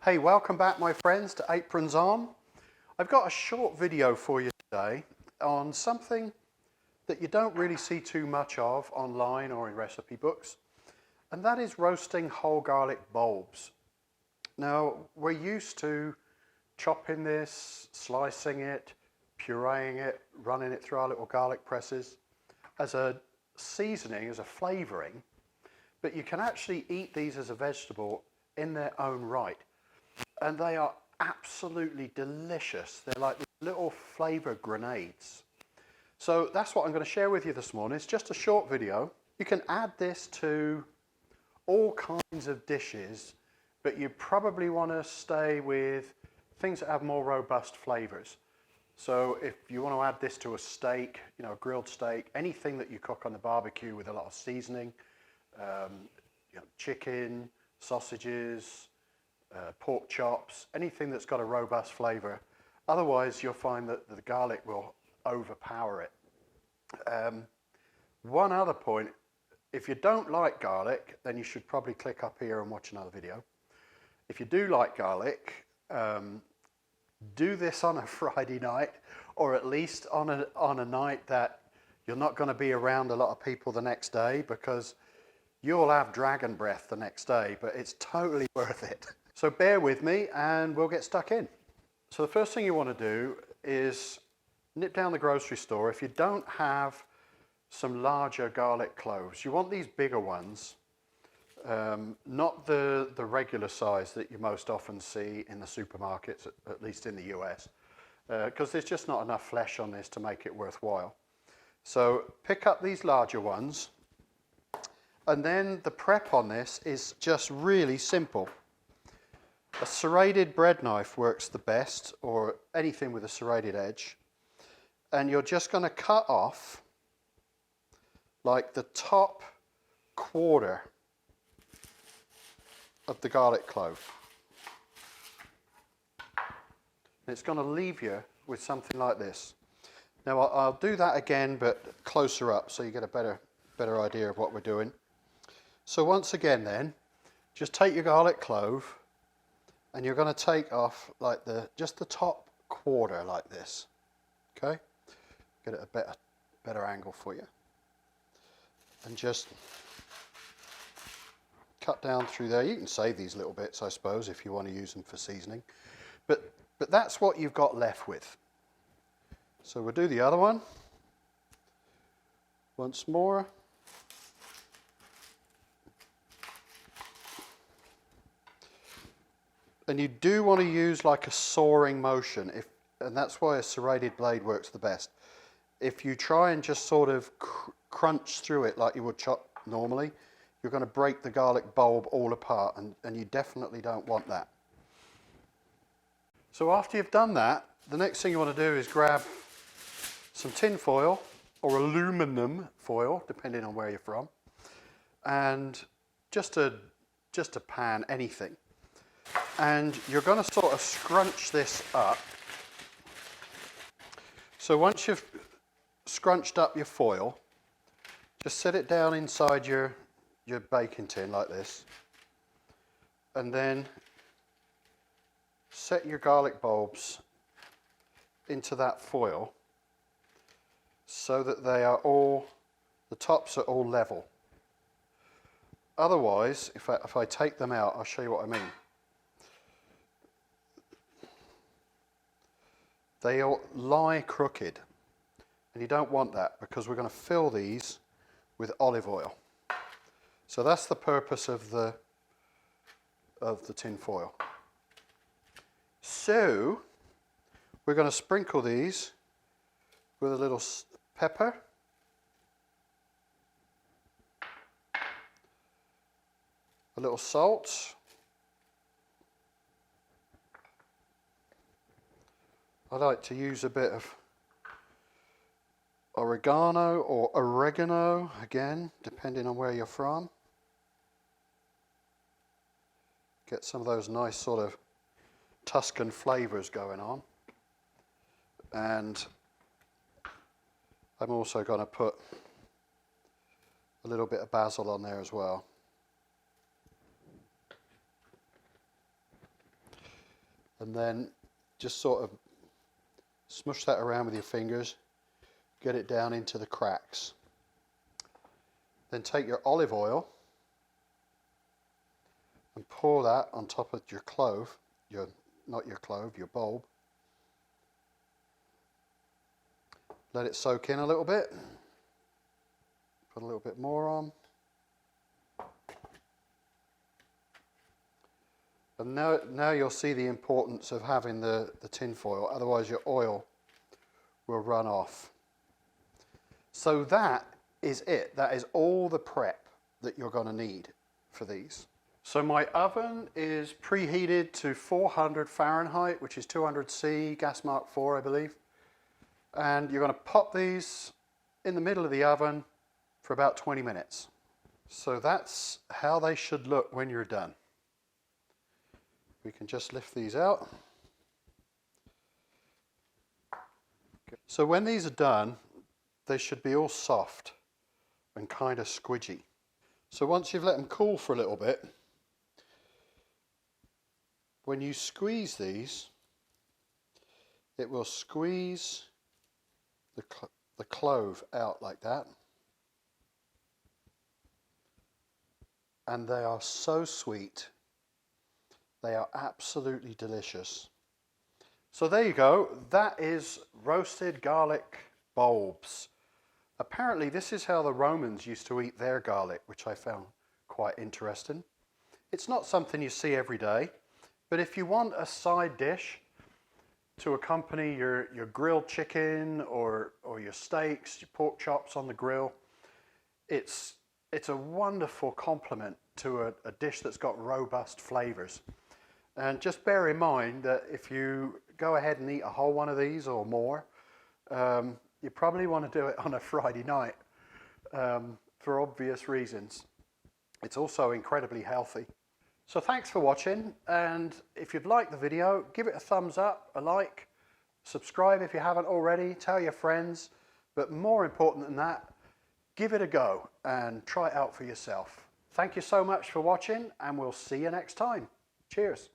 Hey, welcome back my friends to Aprons On. I've got a short video for you today on something that you don't really see too much of online or in recipe books, and that is roasting whole garlic bulbs. Now, we're used to chopping this, slicing it, pureeing it, running it through our little garlic presses as a seasoning, as a flavouring, but you can actually eat these as a vegetable in their own right. And they are absolutely delicious. They're like little flavour grenades. So that's what I'm going to share with you this morning. It's just a short video. You can add this to all kinds of dishes, but you probably want to stay with things that have more robust flavours. So if you want to add this to a steak, you know, a grilled steak, anything that you cook on the barbecue with a lot of seasoning, chicken, sausages, pork chops, anything that's got a robust flavour. Otherwise, you'll find that the garlic will overpower it. One other point, if you don't like garlic, then you should probably click up here and watch another video. If you do like garlic, do this on a Friday night, or at least on a night that you're not going to be around a lot of people the next day, because you'll have dragon breath the next day, but it's totally worth it. So bear with me and we'll get stuck in. So the first thing you want to do is nip down the grocery store. If you don't have some larger garlic cloves, you want these bigger ones, not the regular size that you most often see in the supermarkets, at least in the US, because there's just not enough flesh on this to make it worthwhile. So pick up these larger ones, and then the prep on this is just really simple. A serrated bread knife works the best, or anything with a serrated edge. And you're just going to cut off like the top quarter of the garlic clove. And it's going to leave you with something like this. Now I'll do that again, but closer up, so you get a better idea of what we're doing. So once again then, just take your garlic clove, and you're going to take off like just the top quarter like this, okay? Get it a better angle for you. And just cut down through there. You can save these little bits, I suppose, if you want to use them for seasoning. But that's what you've got left with. So we'll do the other one. Once more. And you do want to use like a sawing motion, and that's why a serrated blade works the best. If you try and just sort of crunch through it like you would chop normally, you're going to break the garlic bulb all apart, and you definitely don't want that. So after you've done that, the next thing you want to do is grab some tin foil or aluminum foil, depending on where you're from, and just a pan, anything. And you're going to sort of scrunch this up. So once you've scrunched up your foil, just set it down inside your baking tin like this. And then set your garlic bulbs into that foil so that they are the tops are all level. Otherwise, if I take them out, I'll show you what I mean. They'll lie crooked, and you don't want that, because we're going to fill these with olive oil. So that's the purpose of the tin foil. So we're going to sprinkle these with a little pepper, a little salt, I like to use a bit of oregano or oregano, again, depending on where you're from. Get some of those nice sort of Tuscan flavors going on. And I'm also going to put a little bit of basil on there as well. And then just sort of smush that around with your fingers, get it down into the cracks. Then take your olive oil and pour that on top of your clove, not your clove, your bulb. Let it soak in a little bit. Put a little bit more on. And now you'll see the importance of having the tin foil, otherwise your oil will run off. So that is it. That is all the prep that you're going to need for these. So my oven is preheated to 400 Fahrenheit, which is 200 C, gas mark 4, I believe. And you're going to pop these in the middle of the oven for about 20 minutes. So that's how they should look when you're done. We can just lift these out. So when these are done, they should be all soft and kind of squidgy. So once you've let them cool for a little bit, when you squeeze these, it will squeeze the clove out like that. And they are so sweet. They are absolutely delicious. So there you go. That is roasted garlic bulbs. Apparently this is how the Romans used to eat their garlic, which I found quite interesting. It's not something you see every day, but if you want a side dish to accompany your grilled chicken or your steaks, your pork chops on the grill, it's a wonderful complement to a dish that's got robust flavors. And just bear in mind that if you go ahead and eat a whole one of these or more, you probably want to do it on a Friday night for obvious reasons. It's also incredibly healthy. So thanks for watching, and if you've liked the video, give it a thumbs up, a like, subscribe if you haven't already, tell your friends, but more important than that, give it a go and try it out for yourself. Thank you so much for watching, and we'll see you next time. Cheers.